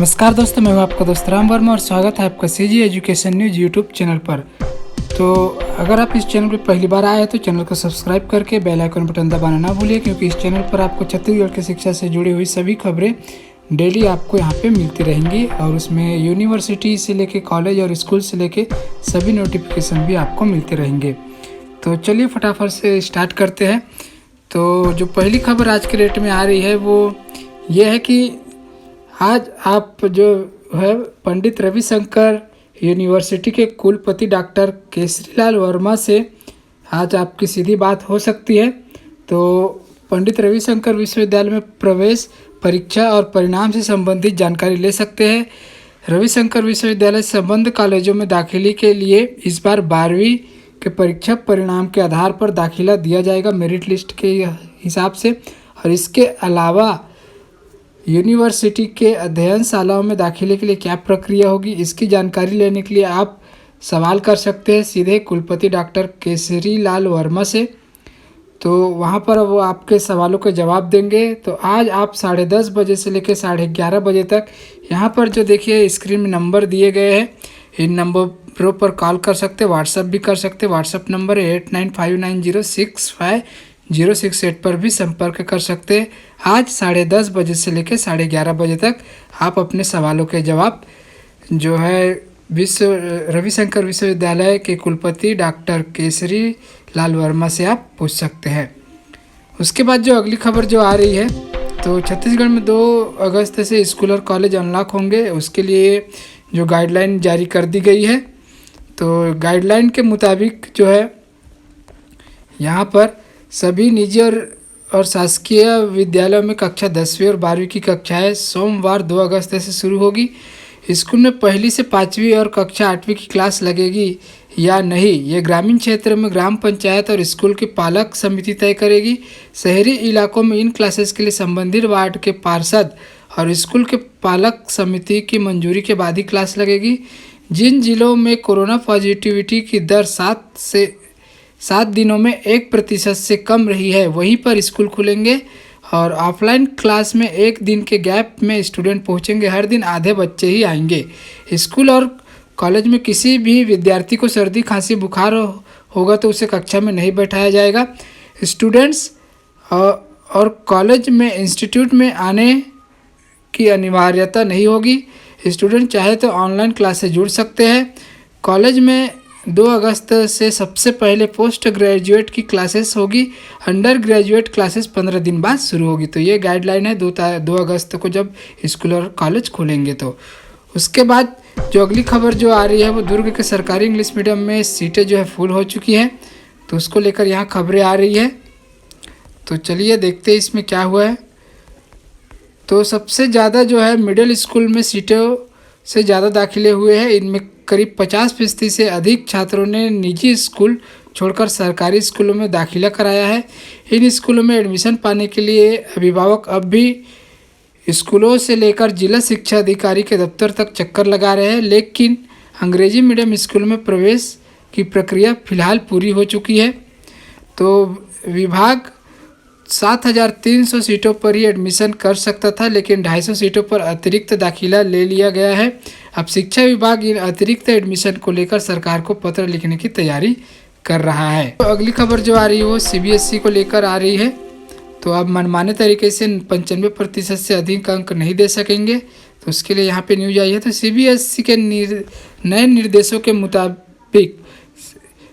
नमस्कार दोस्तों, मैं हूं आपका दोस्त राम वर्मा और स्वागत है आपका CG education news YouTube channel पर। तो अगर आप इस चैनल पर पहली बार आए हैं तो चैनल को सब्सक्राइब करके बेल आइकन बटन दबाना ना भूलिए, क्योंकि इस चैनल पर आपको छत्तीसगढ़ की शिक्षा से जुड़ी हुई सभी खबरें डेली आपको यहाँ पे मिलती रहेंगी और उसमें यूनिवर्सिटी से लेके कॉलेज और स्कूल से लेके सभी नोटिफिकेशन भी आपको मिलते रहेंगे। तो चलिए फटाफट से स्टार्ट करते हैं। तो जो पहली खबर आज के डेट में आ रही है वो ये है कि आज आप जो है पंडित रविशंकर यूनिवर्सिटी के कुलपति डॉक्टर केसरीलाल वर्मा से आज आपकी सीधी बात हो सकती है। तो पंडित रविशंकर विश्वविद्यालय में प्रवेश परीक्षा और परिणाम से संबंधित जानकारी ले सकते हैं। रविशंकर विश्वविद्यालय संबद्ध कॉलेजों में दाखिले के लिए इस बार 12वीं के परीक्षा परिणाम के आधार पर दाखिला दिया जाएगा मेरिट लिस्ट के हिसाब से। और इसके अलावा यूनिवर्सिटी के अध्ययनशालाओं में दाखिले के लिए क्या प्रक्रिया होगी, इसकी जानकारी लेने के लिए आप सवाल कर सकते हैं सीधे कुलपति डॉक्टर केसरीलाल वर्मा से। तो वहाँ पर वो आपके सवालों के जवाब देंगे। तो आज आप 10:30 बजे से लेकर 11:30 बजे तक यहाँ पर जो देखिए स्क्रीन में नंबर दिए गए हैं, इन नंबरों पर कॉल कर सकते हैं, व्हाट्सअप भी कर सकते हैं। व्हाट्सअप नंबर है 8959065068 पर भी संपर्क कर सकते हैं। आज 10:30 बजे से लेकर 11:30 बजे तक आप अपने सवालों के जवाब जो है रविशंकर विश्वविद्यालय के कुलपति डॉक्टर केसरी लाल वर्मा से आप पूछ सकते हैं। उसके बाद जो अगली खबर जो आ रही है, तो छत्तीसगढ़ में 2 अगस्त से स्कूल और कॉलेज अनलॉक होंगे। उसके लिए जो गाइडलाइन जारी कर दी गई है, तो गाइडलाइन के मुताबिक जो है यहाँ पर सभी निजी और शासकीय विद्यालयों में कक्षा 10वीं और 12वीं की कक्षाएं सोमवार 2 अगस्त से शुरू होगी। स्कूल में पहली से 5वीं और कक्षा 8वीं की क्लास लगेगी या नहीं, ये ग्रामीण क्षेत्र में ग्राम पंचायत और स्कूल की पालक समिति तय करेगी। शहरी इलाकों में इन क्लासेस के लिए संबंधित वार्ड के पार्षद और स्कूल के पालक समिति की मंजूरी के बाद ही क्लास लगेगी। जिन जिलों में कोरोना पॉजिटिविटी की दर 7 दिनों में 1% से कम रही है, वहीं पर स्कूल खुलेंगे। और ऑफलाइन क्लास में 1 दिन के गैप में स्टूडेंट पहुंचेंगे। हर दिन आधे बच्चे ही आएंगे। स्कूल और कॉलेज में किसी भी विद्यार्थी को सर्दी खांसी बुखार होगा तो उसे कक्षा में नहीं बैठाया जाएगा। स्टूडेंट्स और कॉलेज में इंस्टीट्यूट में आने की अनिवार्यता नहीं होगी। स्टूडेंट चाहे तो ऑनलाइन क्लास से जुड़ सकते हैं। कॉलेज में 2 अगस्त से सबसे पहले पोस्ट ग्रेजुएट की क्लासेस होगी। अंडर ग्रेजुएट क्लासेस 15 दिन बाद शुरू होगी। तो ये गाइडलाइन है 2 अगस्त को जब स्कूल और कॉलेज खुलेंगे। तो उसके बाद जो अगली खबर जो आ रही है वो दुर्ग के सरकारी इंग्लिश मीडियम में सीटें जो है फुल हो चुकी हैं। तो उसको लेकर यहाँ खबरें आ रही है। तो चलिए देखते हैं इसमें क्या हुआ है। तो सबसे ज़्यादा जो है मिडिल स्कूल में सीटों से ज़्यादा दाखिले हुए हैं। इनमें करीब 50% से अधिक छात्रों ने निजी स्कूल छोड़कर सरकारी स्कूलों में दाखिला कराया है। इन स्कूलों में एडमिशन पाने के लिए अभिभावक अब भी स्कूलों से लेकर जिला शिक्षा अधिकारी के दफ्तर तक चक्कर लगा रहे हैं, लेकिन अंग्रेजी मीडियम स्कूल में प्रवेश की प्रक्रिया फिलहाल पूरी हो चुकी है। तो विभाग 7,300 सीटों पर ही एडमिशन कर सकता था, लेकिन 250 सीटों पर अतिरिक्त दाखिला ले लिया गया है। अब शिक्षा विभाग इन अतिरिक्त एडमिशन को लेकर सरकार को पत्र लिखने की तैयारी कर रहा है। तो अगली खबर जो आ रही है वो CBSE को लेकर आ रही है। तो अब मनमाने तरीके से 95% से अधिक अंक नहीं दे सकेंगे। तो उसके लिए यहाँ पे न्यूज आई है। तो CBSE के नए निर्देशों के मुताबिक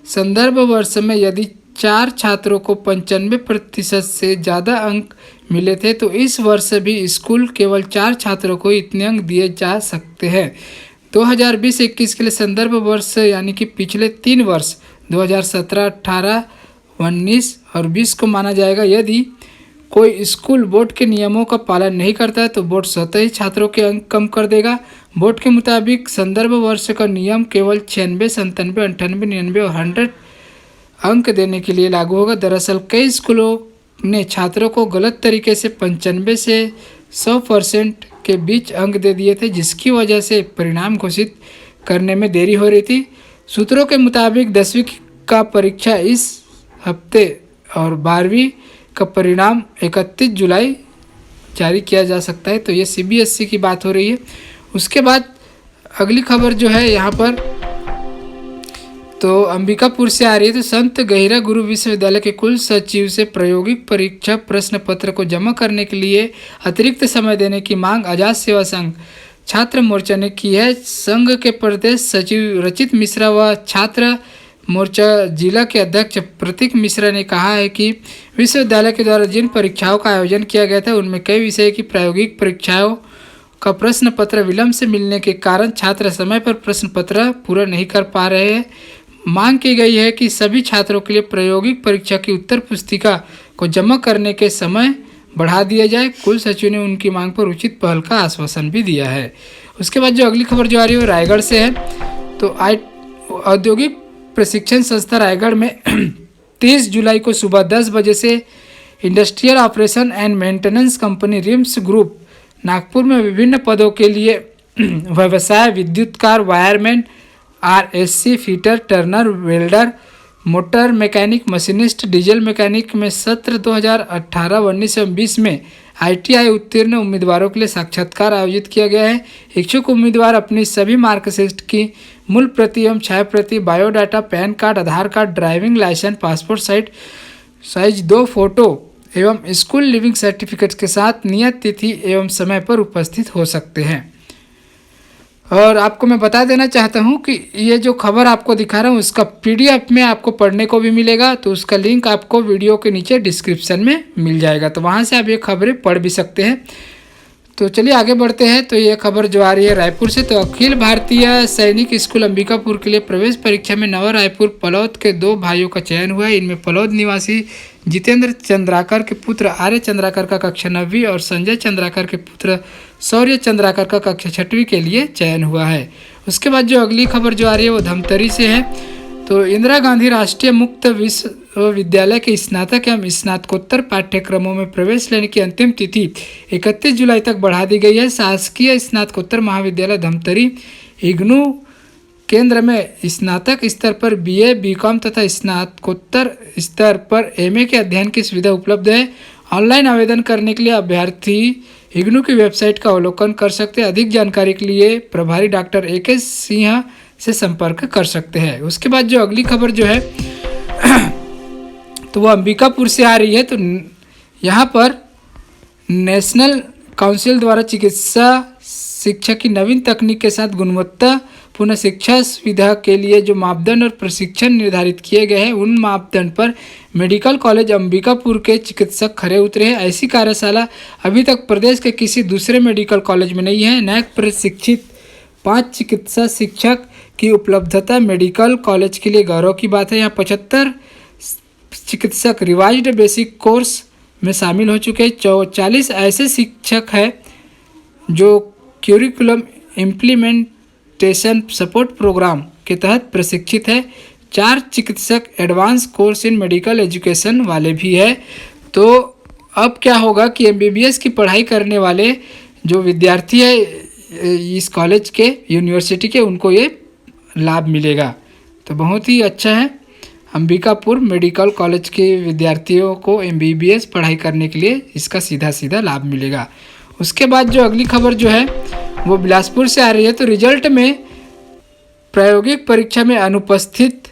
संदर्भ वर्ष में यदि 4 छात्रों को 95% से ज़्यादा अंक मिले थे तो इस वर्ष भी स्कूल केवल 4 छात्रों को इतने अंक दिए जा सकते हैं। 2020-21 के लिए संदर्भ वर्ष यानी कि पिछले 3 वर्ष 2017, 18, 19 और 20 को माना जाएगा। यदि कोई स्कूल बोर्ड के नियमों का पालन नहीं करता है तो बोर्ड स्वतः ही छात्रों के अंक कम कर देगा। बोर्ड के मुताबिक संदर्भ वर्ष का नियम केवल 96, 97, 98, 99 और 100 अंक देने के लिए लागू होगा। दरअसल कई स्कूलों ने छात्रों को गलत तरीके से 95 से 100% के बीच अंक दे दिए थे, जिसकी वजह से परिणाम घोषित करने में देरी हो रही थी। सूत्रों के मुताबिक 10वीं का परीक्षा इस हफ्ते और 12वीं का परिणाम 31 जुलाई जारी किया जा सकता है। तो ये CBSE की बात हो रही है। उसके बाद अगली खबर जो है यहाँ पर तो अंबिकापुर से आ रही है। तो संत गहिरा गुरु विश्वविद्यालय के कुल सचिव से प्रायोगिक परीक्षा प्रश्न पत्र को जमा करने के लिए अतिरिक्त समय देने की मांग आजाद सेवा संघ छात्र मोर्चा ने की है। संघ के प्रदेश सचिव रचित मिश्रा व छात्र मोर्चा जिला के अध्यक्ष प्रतीक मिश्रा ने कहा है कि विश्वविद्यालय के द्वारा जिन परीक्षाओं का आयोजन किया गया था उनमें कई विषय की प्रायोगिक परीक्षाओं का प्रश्न पत्र विलंब से मिलने के कारण छात्र समय पर प्रश्न पत्र पूरा नहीं कर पा रहे हैं। मांग की गई है कि सभी छात्रों के लिए प्रायोगिक परीक्षा की उत्तर पुस्तिका को जमा करने के समय बढ़ा दिया जाए। कुल सचिव ने उनकी मांग पर उचित पहल का आश्वासन भी दिया है। उसके बाद जो अगली खबर जो आ रही है वो रायगढ़ से है। तो औद्योगिक प्रशिक्षण संस्था रायगढ़ में 30 जुलाई को सुबह 10 बजे से industrial operation and maintenance company Rims group Nagpur में विभिन्न पदों के लिए व्यवसाय विद्युतकार wireman RSC fitter turner welder motor mechanic machinist diesel mechanic में सत्र 2018-19 में आईटीआई उत्तीर्ण उम्मीदवारों के लिए साक्षात्कार आयोजित किया गया है। इच्छुक उम्मीदवार अपनी सभी मार्कशीट की मूल प्रति एवं छाया प्रति, biodata, PAN card, Aadhaar card, driving licence, passport size 2 photo एवं स्कूल लिविंग सर्टिफिकेट के साथ नियत तिथि एवं समय पर उपस्थित हो सकते हैं। और आपको मैं बता देना चाहता हूं कि ये जो खबर आपको दिखा रहा हूं उसका पीडीएफ में आपको पढ़ने को भी मिलेगा, तो उसका लिंक आपको वीडियो के नीचे डिस्क्रिप्शन में मिल जाएगा, तो वहां से आप ये खबरें पढ़ भी सकते हैं। तो चलिए आगे बढ़ते हैं। तो ये खबर जो आ रही है रायपुर से। तो अखिल भारतीय सैनिक स्कूल अंबिकापुर के लिए प्रवेश परीक्षा में नवा रायपुर पलौद के 2 भाइयों का चयन हुआ है। इनमें पलौद निवासी जितेंद्र चंद्राकर के पुत्र आर्य चंद्राकर का कक्षा 9वीं और संजय चंद्राकर के पुत्र शौर्य चंद्राकर का कक्षा 6वीं के लिए चयन हुआ है। उसके बाद जो अगली खबर जो आ रही है वो धमतरी से है। तो इंदिरा गांधी राष्ट्रीय मुक्त विश्वविद्यालय के स्नातक एवं स्नातकोत्तर पाठ्यक्रमों में प्रवेश लेने की अंतिम तिथि 31 जुलाई तक बढ़ा दी गई है। शासकीय स्नातकोत्तर महाविद्यालय धमतरी इग्नू केंद्र में स्नातक स्तर पर बीए, बीकॉम तथा स्नातकोत्तर स्तर पर एमए के अध्ययन की सुविधा उपलब्ध है। ऑनलाइन आवेदन करने के लिए अभ्यर्थी इग्नू की वेबसाइट का अवलोकन कर सकते हैं। अधिक जानकारी के लिए प्रभारी डॉक्टर AK सिंह से संपर्क कर सकते हैं। उसके बाद जो अगली खबर जो है तो वो अंबिकापुर से आ रही है। तो यहाँ पर नेशनल काउंसिल द्वारा चिकित्सा शिक्षा की नवीन तकनीक के साथ गुणवत्तापूर्ण शिक्षा सुविधा के लिए जो मापदंड और प्रशिक्षण निर्धारित किए गए हैं उन मापदंड पर मेडिकल कॉलेज अंबिकापुर के चिकित्सक खरे उतरे हैं। ऐसी कार्यशाला अभी तक प्रदेश के किसी दूसरे मेडिकल कॉलेज में नहीं है। नए प्रशिक्षित 5 चिकित्सा शिक्षक की उपलब्धता मेडिकल कॉलेज के लिए गौरव की बात है। यहाँ 75 चिकित्सक रिवाइज्ड बेसिक कोर्स में शामिल हो चुके हैं। 40 ऐसे शिक्षक हैं जो क्यूरिकुलम इम्प्लीमेंटेशन सपोर्ट प्रोग्राम के तहत प्रशिक्षित है। 4 चिकित्सक advance course in medical education वाले भी है। तो अब क्या होगा कि MBBS की पढ़ाई करने वाले जो विद्यार्थी है इस कॉलेज के यूनिवर्सिटी के उनको ये लाभ मिलेगा। तो बहुत ही अच्छा है। अंबिकापुर मेडिकल कॉलेज के विद्यार्थियों को MBBS पढ़ाई करने के लिए इसका सीधा लाभ मिलेगा। उसके बाद जो अगली खबर जो है वो बिलासपुर से आ रही है। तो रिजल्ट में प्रायोगिक परीक्षा में अनुपस्थित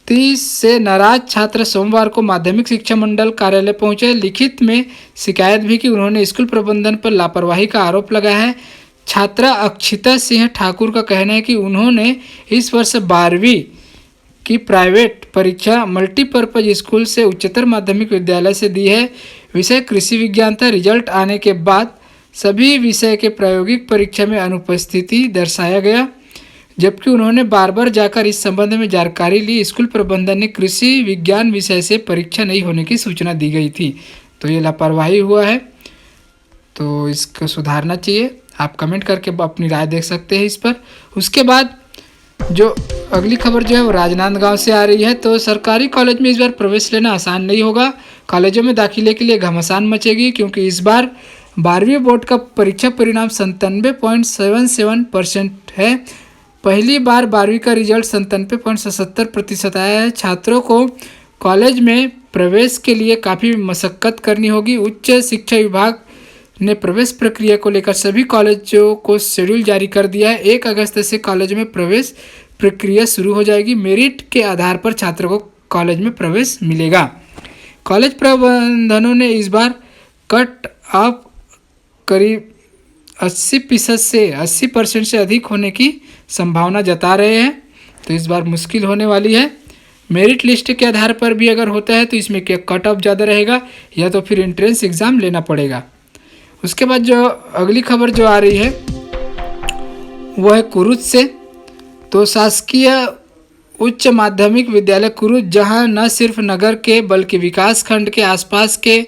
30 से नाराज छात्र सोमवार को माध्यमिक शिक्षा मंडल कार्यालय पहुंचे। लिखित में शिकायत भी की उन्होंने स्कूल प्रबंधन पर लापरवाही का आरोप लगाया है। छात्रा अक्षिता सिंह ठाकुर का कहना है कि उन्होंने इस वर्ष 12वीं की प्राइवेट परीक्षा मल्टीपर्पज स्कूल से उच्चतर माध्यमिक विद्यालय से दी है। विषय कृषि विज्ञान था। रिजल्ट आने के बाद सभी विषय के प्रायोगिक परीक्षा में अनुपस्थिति दर्शाया गया, जबकि उन्होंने बार जाकर इस संबंध में जानकारी ली। स्कूल प्रबंधन ने कृषि विज्ञान विषय से परीक्षा नहीं होने की सूचना दी गई थी। तो ये लापरवाही हुआ है, तो इसको सुधारना चाहिए। आप कमेंट करके अपनी राय देख सकते हैं इस पर। उसके बाद जो अगली खबर जो है वो राजनांदगांव से आ रही है। तो सरकारी कॉलेज में इस बार प्रवेश लेना आसान नहीं होगा। कॉलेजों में दाखिले के लिए घमासान मचेगी, क्योंकि इस बार 12वीं बोर्ड का परीक्षा परिणाम 97.77% है। पहली बार 12वीं का रिजल्ट 97.77% आया है। छात्रों को कॉलेज में प्रवेश के लिए काफ़ी मशक्क़त करनी होगी। उच्च शिक्षा विभाग ने प्रवेश प्रक्रिया को लेकर सभी कॉलेजों को शेड्यूल जारी कर दिया है। 1 अगस्त से कॉलेज में प्रवेश प्रक्रिया शुरू हो जाएगी। मेरिट के आधार पर छात्र को कॉलेज में प्रवेश मिलेगा। कॉलेज प्रबंधनों ने इस बार कट ऑफ करीब 80% से 80% से अधिक होने की संभावना जता रहे हैं, तो इस बार मुश्किल होने वाली है। मेरिट लिस्ट के आधार पर भी अगर होता है तो इसमें क्या कट ऑफ ज़्यादा रहेगा या तो फिर एंट्रेंस एग्ज़ाम लेना पड़ेगा। उसके बाद जो अगली खबर जो आ रही है वो है कुरुच से। तो शासकीय उच्च माध्यमिक विद्यालय कुरुच, जहां न सिर्फ नगर के बल्कि विकास खंड के आसपास के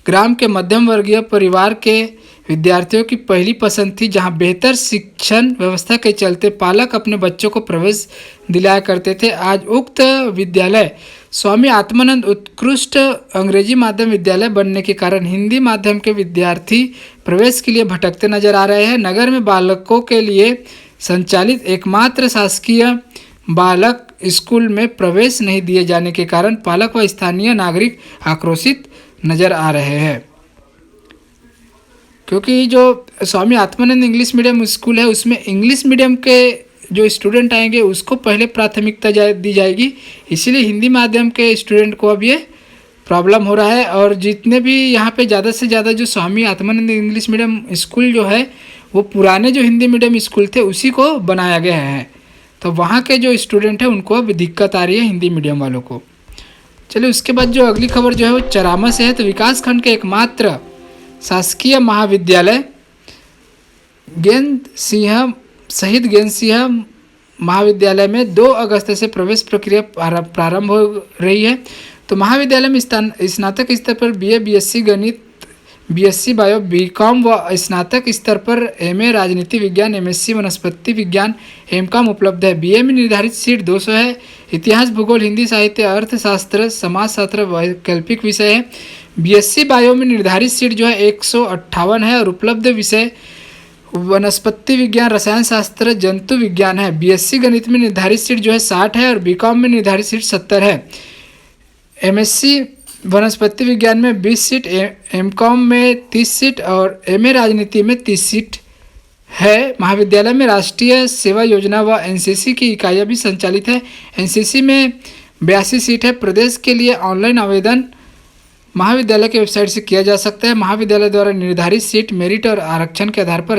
ग्राम के मध्यम वर्गीय परिवार के विद्यार्थियों की पहली पसंद थी, जहां बेहतर शिक्षण व्यवस्था के चलते पालक अपने बच्चों को प्रवेश दिलाया करते थे, आज उक्त विद्यालय स्वामी आत्मानंद उत्कृष्ट अंग्रेजी माध्यम विद्यालय बनने के कारण हिंदी माध्यम के विद्यार्थी प्रवेश के लिए भटकते नजर आ रहे हैं। नगर में बालकों के लिए संचालित एकमात्र शासकीय बालक स्कूल में प्रवेश नहीं दिए जाने के कारण पालक व स्थानीय नागरिक आक्रोशित नजर आ रहे हैं, क्योंकि जो Swami Atmanand English medium school है उसमें इंग्लिश मीडियम के जो स्टूडेंट आएंगे उसको पहले प्राथमिकता दी जाएगी, इसीलिए हिंदी माध्यम के स्टूडेंट को अब ये प्रॉब्लम हो रहा है। और जितने भी यहाँ पे ज़्यादा से ज़्यादा जो Swami Atmanand English medium school जो है वो पुराने जो हिंदी मीडियम स्कूल थे उसी को बनाया गया है, तो वहाँ के जो स्टूडेंट हैं उनको अब दिक्कत आ रही है हिंदी मीडियम वालों को। चलिए उसके बाद जो अगली खबर जो है वो चरामा से है। तो विकास खंड के एकमात्र शासकीय महाविद्यालय गेंद सिंह शहीद गेंद सिंह महाविद्यालय में 2 अगस्त से प्रवेश प्रक्रिया प्रारंभ हो रही है। तो महाविद्यालय में स्नातक स्तर पर बीए, बीएससी गणित, बीएससी बायो, बीकॉम व स्नातक स्तर पर एमए राजनीति विज्ञान, एमएससी वनस्पति विज्ञान, एमकॉम उपलब्ध है। बीए में निर्धारित सीट 200 है। इतिहास, भूगोल, हिंदी, साहित्य, अर्थशास्त्र, समाजशास्त्र वैकल्पिक विषय है। बीएससी बायो में निर्धारित सीट जो है 158 है और उपलब्ध विषय वनस्पति विज्ञान, रसायन शास्त्र, जंतु विज्ञान है। बीएससी गणित में निर्धारित सीट जो है 60 है और बीकॉम में निर्धारित सीट 70 है। एमएससी वनस्पति विज्ञान में 20 सीट, एमकॉम में 30 सीट और एमए राजनीति में 30 सीट है। महाविद्यालय में राष्ट्रीय सेवा योजना व एनसीसी की इकाइयाँ भी संचालित है। एनसीसी में 82 सीट है। प्रदेश के लिए ऑनलाइन आवेदन महाविद्यालय की वेबसाइट से किया जा सकता है। महाविद्यालय द्वारा निर्धारित सीट, मेरिट और आरक्षण के आधार पर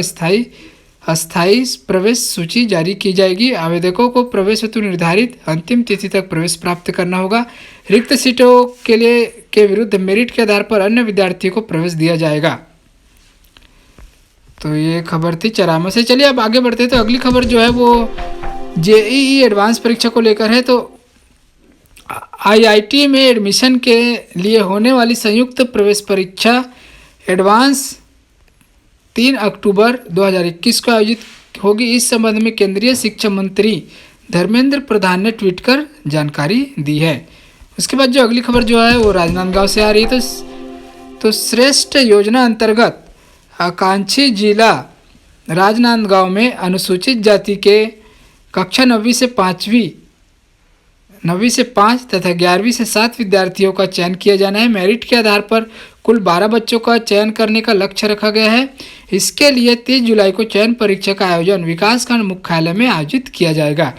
अस्थायी प्रवेश सूची जारी की जाएगी। आवेदकों को प्रवेश हेतु निर्धारित अंतिम तिथि तक प्रवेश प्राप्त करना होगा। रिक्त सीटों के विरुद्ध मेरिट के आधार पर अन्य विद्यार्थियों को प्रवेश दिया जाएगा। तो ये खबर थी चरामा से। चलिए अब आगे बढ़ते हैं। तो अगली खबर जो है वो जेईई एडवांस परीक्षा को लेकर है। तो आईआईटी में एडमिशन के लिए होने वाली संयुक्त प्रवेश परीक्षा एडवांस 3 अक्टूबर 2021 को आयोजित होगी। इस संबंध में केंद्रीय शिक्षा मंत्री धर्मेंद्र प्रधान ने ट्वीट कर जानकारी दी है। उसके बाद जो अगली खबर जो है वो राजनांदगांव से आ रही है। तो श्रेष्ठ योजना अंतर्गत आकांक्षी जिला राजनांदगांव में अनुसूचित जाति के कक्षा 9वीं से 5 तथा 11वीं से 7 विद्यार्थियों का चयन किया जाना है। मेरिट के आधार पर कुल 12 बच्चों का चयन करने का लक्ष्य रखा गया है। इसके लिए 30 जुलाई को चयन परीक्षा का आयोजन विकासखंड मुख्यालय में आयोजित किया जाएगा।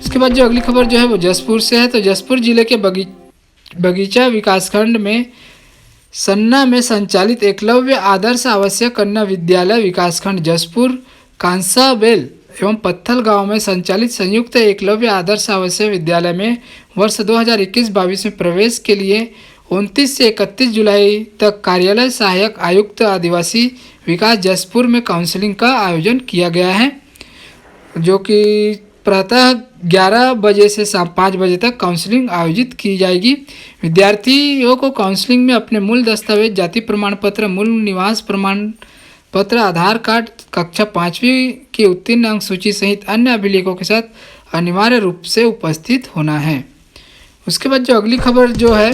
उसके बाद जो अगली खबर जो है वो जसपुर से है। तो जसपुर जिले के बगीचा विकासखंड में सन्ना में संचालित एकलव्य आदर्श आवासीय कन्या विद्यालय विकासखंड जसपुर, कांसाबेल एवं पत्थल गांव में संचालित संयुक्त एकलव्य आदर्श आवासीय विद्यालय में वर्ष 2021-22 में प्रवेश के लिए 29 से 31 जुलाई तक कार्यालय सहायक आयुक्त आदिवासी विकास जसपुर में काउंसलिंग का आयोजन किया गया है, जो कि प्रातः 11 बजे से शाम 5 बजे तक काउंसलिंग आयोजित की जाएगी। विद्यार्थियों को काउंसलिंग में अपने मूल दस्तावेज, जाति प्रमाण पत्र, मूल निवास प्रमाण पत्र, आधार कार्ड, कक्षा 5वीं की उत्तीर्ण अंक सूची सहित अन्य अभिलेखों के साथ अनिवार्य रूप से उपस्थित होना है। उसके बाद जो अगली खबर जो है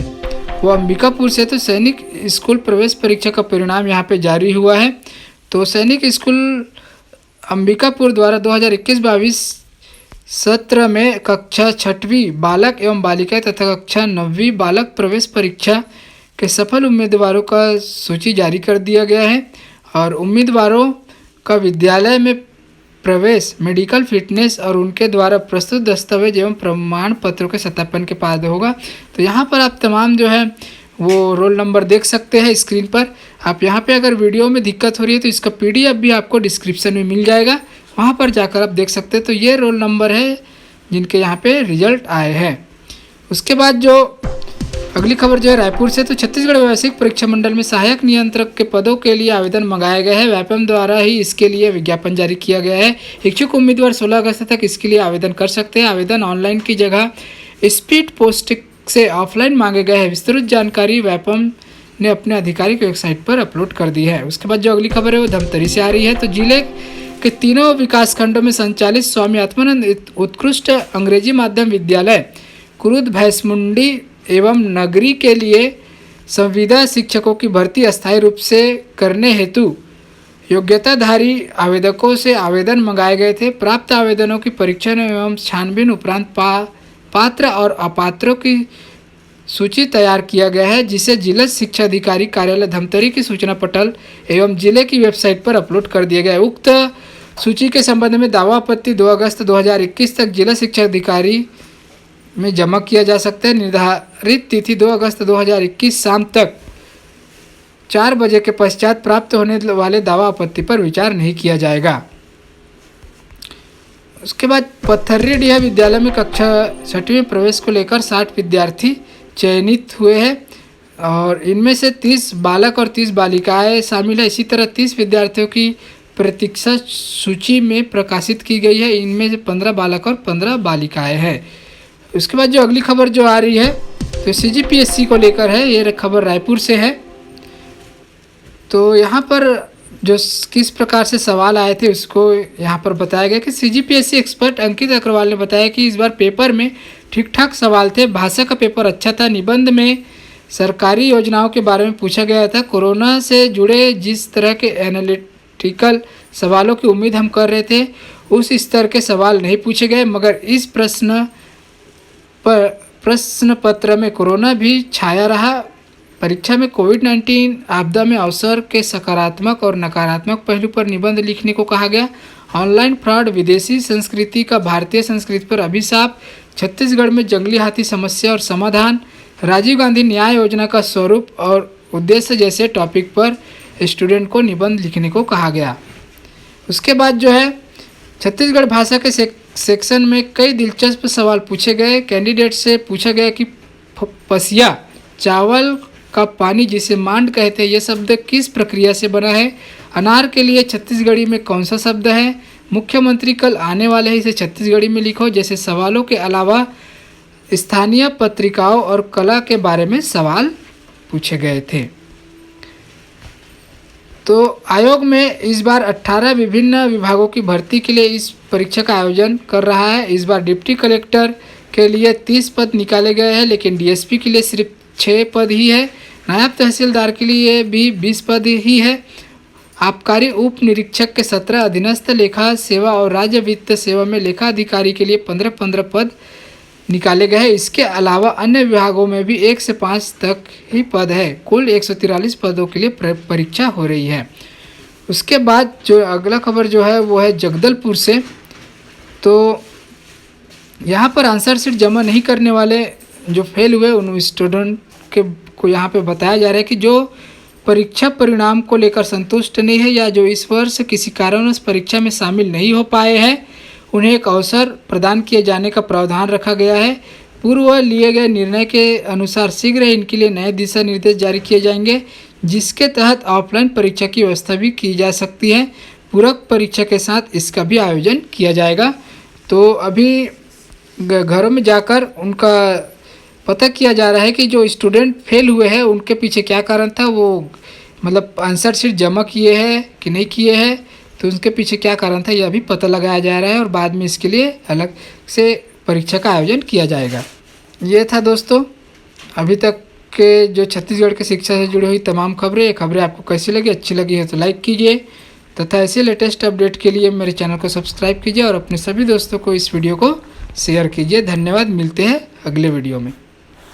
वो अंबिकापुर से। तो सैनिक स्कूल प्रवेश परीक्षा का परिणाम यहाँ पे जारी हुआ है। तो सैनिक स्कूल अंबिकापुर द्वारा 2021-22 सत्र में कक्षा 6वीं बालक एवं बालिकाएं तथा कक्षा 9वीं बालक प्रवेश परीक्षा के सफल उम्मीदवारों का सूची जारी कर दिया गया है। और उम्मीदवारों का विद्यालय में प्रवेश, मेडिकल फिटनेस और उनके द्वारा प्रस्तुत दस्तावेज एवं प्रमाण पत्रों के सत्यापन के बाद होगा। तो यहाँ पर आप तमाम जो है वो रोल नंबर देख सकते हैं स्क्रीन पर। आप यहाँ पे अगर वीडियो में दिक्कत हो रही है तो इसका PDF भी आपको डिस्क्रिप्शन में मिल जाएगा, वहाँ पर जाकर आप देख सकते हैं। तो ये रोल नंबर है जिनके यहाँ पे रिजल्ट आए हैं। उसके बाद जो अगली खबर जो है रायपुर से, तो छत्तीसगढ़ व्यावसायिक परीक्षा मंडल में सहायक नियंत्रक के पदों के लिए आवेदन मंगाए गए हैं। व्यापम द्वारा ही इसके लिए विज्ञापन जारी किया गया है। इच्छुक उम्मीदवार 16 अगस्त तक इसके लिए आवेदन कर सकते हैं। आवेदन ऑनलाइन की जगह स्पीड पोस्ट से ऑफलाइन मांगे गए हैं। विस्तृत जानकारी व्यापम ने अपने आधिकारिक वेबसाइट पर अपलोड कर दी है। उसके बाद जो अगली खबर है वो धमतरी से आ रही है। तो जिले के तीनों विकास खंडों में संचालित स्वामी आत्मानंद उत्कृष्ट अंग्रेजी माध्यम विद्यालय कुरुद भैंसमुंडी एवं नगरी के लिए संविदा शिक्षकों की भर्ती अस्थायी रूप से करने हेतु योग्यताधारी आवेदकों से आवेदन मंगाए गए थे। प्राप्त आवेदनों की परीक्षण एवं छानबीन उपरांत पात्र और अपात्रों की सूची तैयार किया गया है, जिसे जिला शिक्षा अधिकारी कार्यालय धमतरी की सूचना पटल एवं जिले की वेबसाइट पर अपलोड कर दिया गया है। उक्त सूची के संबंध में दावा आपत्ति 2 अगस्त 2021 तक जिला शिक्षा अधिकारी में जमा किया जा सकता है। निर्धारित तिथि 2 अगस्त 2021 शाम तक 4 बजे के पश्चात प्राप्त होने वाले दावा आपत्ति पर विचार नहीं किया जाएगा। उसके बाद पत्थर्रीडीह विद्यालय में कक्षा 6वीं प्रवेश को लेकर 60 विद्यार्थी चयनित हुए हैं और इनमें से 30 बालक और 30 बालिकाएं शामिल है। इसी तरह 30 विद्यार्थियों की प्रतीक्षा सूची में प्रकाशित की गई है। इनमें से 15 बालक और 15 बालिकाएं हैं। उसके बाद जो अगली खबर जो आ रही है तो CGPSC को लेकर है। ये खबर रायपुर से है। तो यहाँ पर जो किस प्रकार से सवाल आए थे उसको यहाँ पर बताया गया कि CGPSC एक्सपर्ट अंकित अग्रवाल ने बताया कि इस बार पेपर में ठीक ठाक सवाल थे। भाषा का पेपर अच्छा था। निबंध में सरकारी योजनाओं के बारे में पूछा गया था। कोरोना से जुड़े जिस तरह के एनालिटिकल सवालों की उम्मीद हम कर रहे थे उस स्तर के सवाल नहीं पूछे गए, मगर इस प्रश्न पत्र में कोरोना भी छाया रहा। परीक्षा में कोविड-19 आपदा में अवसर के सकारात्मक और नकारात्मक पहलू पर निबंध लिखने को कहा गया। ऑनलाइन फ्रॉड, विदेशी संस्कृति का भारतीय संस्कृति पर अभिशाप, छत्तीसगढ़ में जंगली हाथी समस्या और समाधान, राजीव गांधी न्याय योजना का स्वरूप और उद्देश्य जैसे टॉपिक पर स्टूडेंट को निबंध लिखने को कहा गया। उसके बाद जो है छत्तीसगढ़ भाषा के सेक्शन में कई दिलचस्प सवाल पूछे गए। कैंडिडेट से पूछा गया कि पसिया, चावल का पानी जिसे मांड कहते हैं, यह शब्द किस प्रक्रिया से बना है। अनार के लिए छत्तीसगढ़ी में कौन सा शब्द है। मुख्यमंत्री कल आने वाले हैं, इसे छत्तीसगढ़ी में लिखो। जैसे सवालों के अलावा स्थानीय पत्रिकाओं और कला के बारे में सवाल पूछे गए थे। तो आयोग में इस बार 18 विभिन्न विभागों की भर्ती के लिए इस परीक्षा का आयोजन कर रहा है। इस बार डिप्टी कलेक्टर के लिए 30 पद निकाले गए हैं, लेकिन DSP के लिए सिर्फ 6 पद ही है। नायब तहसीलदार के लिए भी 20 पद ही है। आबकारी उप निरीक्षक के 17, अधीनस्थ लेखा सेवा और राज्य वित्त सेवा में लेखा अधिकारी के लिए 15-15 पद निकाले गए हैं। इसके अलावा अन्य विभागों में भी 1 से 5 तक ही पद है। कुल 143 पदों के लिए परीक्षा हो रही है। उसके बाद जो अगला खबर जो है वो है जगदलपुर से। तो यहाँ पर आंसर शीट जमा नहीं करने वाले जो फेल हुए उन स्टूडेंट को यहाँ पे बताया जा रहा है कि जो परीक्षा परिणाम को लेकर संतुष्ट नहीं है या जो इस वर्ष किसी कारणवश परीक्षा में शामिल नहीं हो पाए हैं, उन्हें एक अवसर प्रदान किए जाने का प्रावधान रखा गया है। पूर्व लिए गए निर्णय के अनुसार शीघ्र ही इनके लिए नए दिशा निर्देश जारी किए जाएंगे, जिसके तहत ऑफलाइन परीक्षा की व्यवस्था भी की जा सकती है। पूरक परीक्षा के साथ इसका भी आयोजन किया जाएगा। तो अभी घरों में जाकर उनका पता किया जा रहा है कि जो स्टूडेंट फेल हुए हैं उनके पीछे क्या कारण था, वो मतलब आंसर शीट जमा किए हैं कि नहीं किए हैं, तो उनके पीछे क्या कारण था यह भी पता लगाया जा रहा है और बाद में इसके लिए अलग से परीक्षा का आयोजन किया जाएगा। ये था दोस्तों अभी तक के जो छत्तीसगढ़ की शिक्षा से जुड़ी हुई तमाम खबरें। ये खबरें आपको कैसी लगी, अच्छी लगी है तो लाइक कीजिए तथा ऐसे लेटेस्ट अपडेट के लिए मेरे चैनल को सब्सक्राइब कीजिए और अपने सभी दोस्तों को इस वीडियो को शेयर कीजिए। धन्यवाद। मिलते हैं अगले वीडियो में।